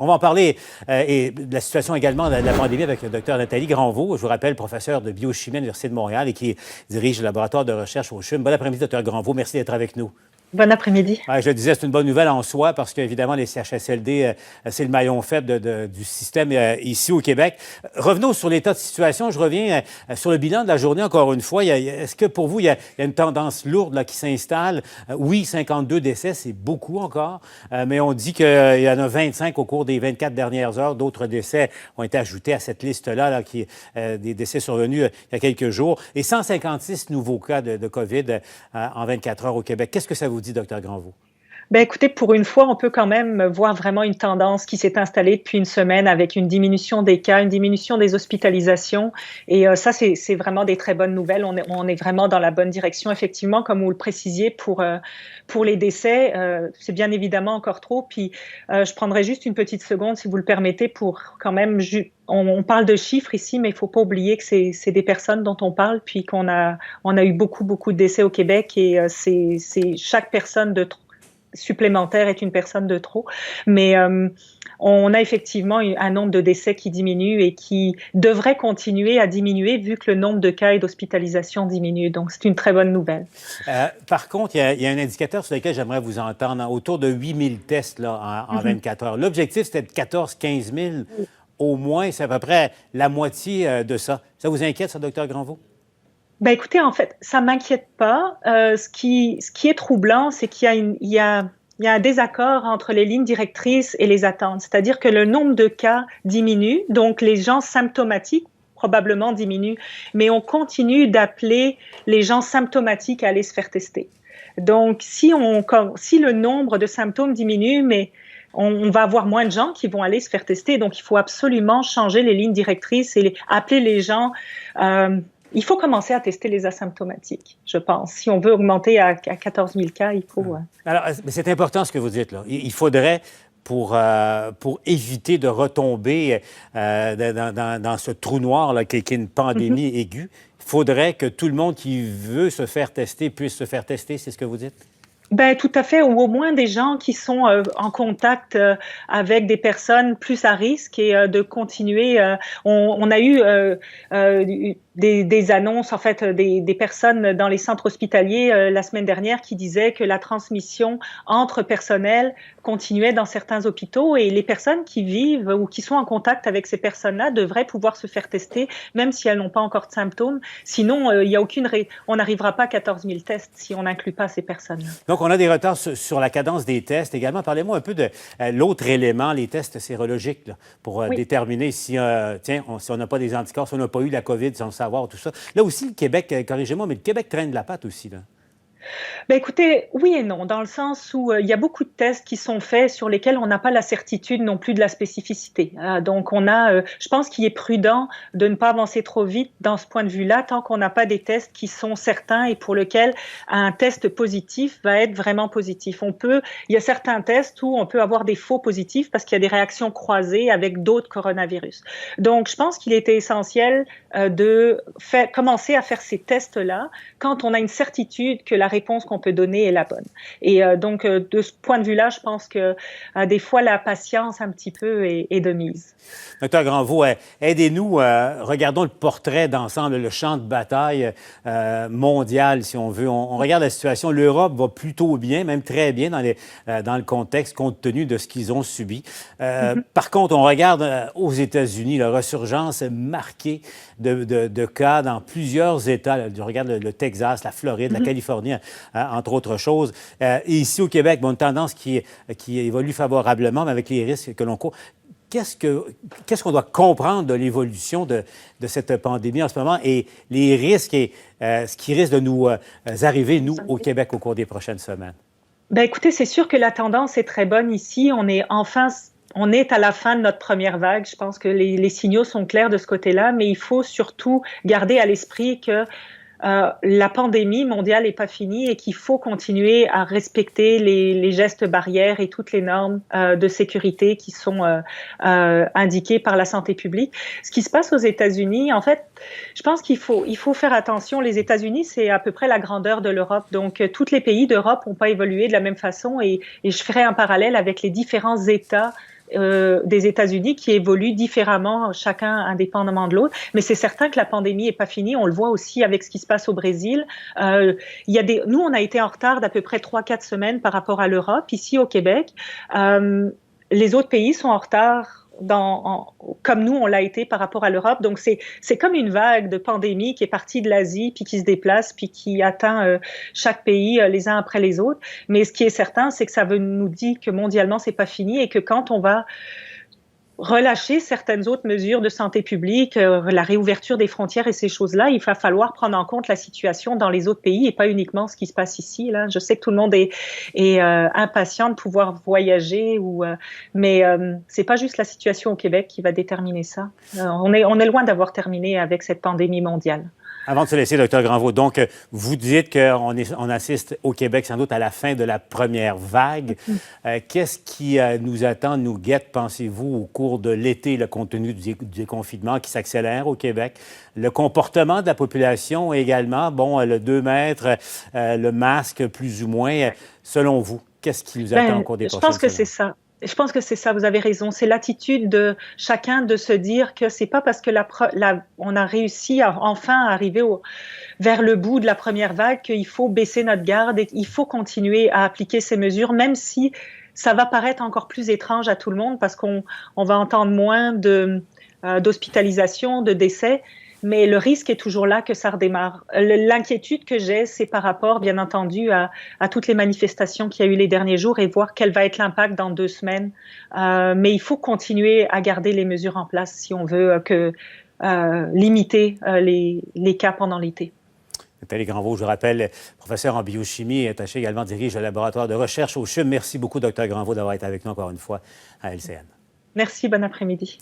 On va en parler et de la situation également de la pandémie avec le docteur Nathalie Granvaux. Je vous rappelle, professeure de biochimie à l'Université de Montréal et qui dirige le laboratoire de recherche au CHUM. Bon après-midi, docteur Granvaux. Merci d'être avec nous. Bon après-midi. Ouais, je le disais, c'est une bonne nouvelle en soi parce qu'évidemment, les CHSLD, c'est le maillon faible du système ici au Québec. Revenons sur l'état de situation. Je reviens sur le bilan de la journée encore une fois. Est-ce que pour vous, il y a une tendance lourde là, qui s'installe? Oui, 52 décès, c'est beaucoup encore, mais on dit qu'il y en a 25 au cours des 24 dernières heures. D'autres décès ont été ajoutés à cette liste-là, là, qui des décès survenus il y a quelques jours. Et 156 nouveaux cas de COVID en 24 heures au Québec. Qu'est-ce que ça vous dit, docteur Granvaux? Ben écoutez, pour une fois, on peut quand même voir vraiment une tendance qui s'est installée depuis une semaine avec une diminution des cas, une diminution des hospitalisations. Et ça, c'est vraiment des très bonnes nouvelles. On est vraiment dans la bonne direction. Effectivement, comme vous le précisiez, pour les décès, c'est bien évidemment encore trop. Puis je prendrai juste une petite seconde, si vous le permettez, pour quand même... On parle de chiffres ici, mais il ne faut pas oublier que c'est des personnes dont on parle, puis on a eu beaucoup de décès au Québec. Et c'est chaque personne supplémentaire est une personne de trop. Mais on a effectivement un nombre de décès qui diminue et qui devrait continuer à diminuer vu que le nombre de cas et d'hospitalisation diminue. Donc, c'est une très bonne nouvelle. Par contre, il y a un indicateur sur lequel j'aimerais vous entendre, autour de 8 000 tests là, en 24 heures. L'objectif, c'était de 14-15 000 au moins. C'est à peu près la moitié de ça. Ça vous inquiète, ça, docteur Granvaux? Ben écoutez, en fait, ça m'inquiète pas. Ce qui est troublant, c'est qu'il y a un désaccord entre les lignes directrices et les attentes. C'est-à-dire que le nombre de cas diminue, donc les gens symptomatiques probablement diminuent, mais on continue d'appeler les gens symptomatiques à aller se faire tester. Donc, si le nombre de symptômes diminue, mais on va avoir moins de gens qui vont aller se faire tester. Donc, il faut absolument changer les lignes directrices et appeler les gens. Il faut commencer à tester les asymptomatiques, je pense. Si on veut augmenter à 14 000 cas, il faut... Alors, c'est important ce que vous dites, là. Il faudrait, pour éviter de retomber dans ce trou noir là, qui est une pandémie aiguë, il faudrait que tout le monde qui veut se faire tester puisse se faire tester, c'est ce que vous dites? Ben tout à fait, ou au moins des gens qui sont en contact avec des personnes plus à risque et de continuer. On a eu des annonces, en fait, des personnes dans les centres hospitaliers la semaine dernière qui disaient que la transmission entre personnels continuait dans certains hôpitaux et les personnes qui vivent ou qui sont en contact avec ces personnes-là devraient pouvoir se faire tester, même si elles n'ont pas encore de symptômes. Sinon, il y a on n'arrivera pas à 14 000 tests si on n'inclut pas ces personnes-là. Donc, on a des retards sur la cadence des tests également. Parlez-moi un peu de l'autre élément, les tests sérologiques, là, pour déterminer si on n'a pas des anticorps, si on n'a pas eu la COVID sans le savoir, tout ça. Là aussi, le Québec, corrigez-moi, mais le Québec traîne de la patte aussi, là. Ben écoutez, oui et non, dans le sens où il y a beaucoup de tests qui sont faits sur lesquels on n'a pas la certitude non plus de la spécificité. Donc, je pense qu'il est prudent de ne pas avancer trop vite dans ce point de vue-là tant qu'on n'a pas des tests qui sont certains et pour lesquels un test positif va être vraiment positif. Il y a certains tests où on peut avoir des faux positifs parce qu'il y a des réactions croisées avec d'autres coronavirus. Donc, je pense qu'il était essentiel de commencer à faire ces tests-là quand on a une certitude que la réponse qu'on peut donner est la bonne. Et donc, de ce point de vue-là, je pense que des fois, la patience un petit peu est de mise. Docteur Granvaux, aidez-nous, regardons le portrait d'ensemble, le champ de bataille mondial, si on veut. On regarde la situation. L'Europe va plutôt bien, même très bien dans le contexte, compte tenu de ce qu'ils ont subi. Par contre, on regarde aux États-Unis, la ressurgence marquée de cas dans plusieurs États. Je regarde le Texas, la Floride, la Californie, entre autres choses. Et ici, au Québec, une tendance qui évolue favorablement, mais avec les risques que l'on court. Qu'est-ce qu'on doit comprendre de l'évolution de cette pandémie en ce moment et les risques et ce qui risque de nous arriver, nous, au Québec, au cours des prochaines semaines? Ben écoutez, c'est sûr que la tendance est très bonne ici. On est à la fin de notre première vague. Je pense que les signaux sont clairs de ce côté-là, mais il faut surtout garder à l'esprit que la pandémie mondiale n'est pas finie et qu'il faut continuer à respecter les gestes barrières et toutes les normes de sécurité qui sont indiquées par la santé publique. Ce qui se passe aux États-Unis, en fait, je pense qu'il faut faire attention. Les États-Unis, c'est à peu près la grandeur de l'Europe. Donc, tous les pays d'Europe n'ont pas évolué de la même façon et je ferai un parallèle avec les différents États des États-Unis qui évoluent différemment, chacun indépendamment de l'autre. Mais c'est certain que la pandémie n'est pas finie. On le voit aussi avec ce qui se passe au Brésil. Nous, on a été en retard d'à peu près 3-4 semaines par rapport à l'Europe. Ici, au Québec, les autres pays sont en retard comme nous, on l'a été par rapport à l'Europe. Donc, c'est comme une vague de pandémie qui est partie de l'Asie, puis qui se déplace, puis qui atteint chaque pays les uns après les autres. Mais ce qui est certain, c'est que ça nous dit que mondialement, c'est pas fini et que quand on va relâcher certaines autres mesures de santé publique, la réouverture des frontières et ces choses-là, il va falloir prendre en compte la situation dans les autres pays et pas uniquement ce qui se passe ici. Là. Je sais que tout le monde est impatient de pouvoir voyager, mais c'est pas juste la situation au Québec qui va déterminer ça. On est loin d'avoir terminé avec cette pandémie mondiale. Avant de se laisser, Dr Granvaux, donc, vous dites qu'on assiste au Québec sans doute à la fin de la première vague. Qu'est-ce qui nous attend, nous guette, pensez-vous, au cours de l'été, le compte tenu du déconfinement qui s'accélère au Québec? Le comportement de la population également, bon, le 2 mètres, le masque plus ou moins. Selon vous, qu'est-ce qui nous attend au cours des prochaines semaines? Je pense que c'est ça. Je pense que c'est ça, vous avez raison. C'est l'attitude de chacun de se dire que c'est pas parce que on a réussi à enfin arriver vers le bout de la première vague qu'il faut baisser notre garde et il faut continuer à appliquer ces mesures, même si ça va paraître encore plus étrange à tout le monde parce qu'on va entendre moins d'hospitalisation, de décès. Mais le risque est toujours là que ça redémarre. L'inquiétude que j'ai, c'est par rapport, bien entendu, à toutes les manifestations qu'il y a eu les derniers jours et voir quel va être l'impact dans 2 semaines. Mais il faut continuer à garder les mesures en place si on veut limiter les cas pendant l'été. Nathalie Granvaux, je rappelle, professeure en biochimie et attachée également dirige le laboratoire de recherche au CHUM. Merci beaucoup, Dr Granvaux, d'avoir été avec nous encore une fois à LCN. Merci, bon après-midi.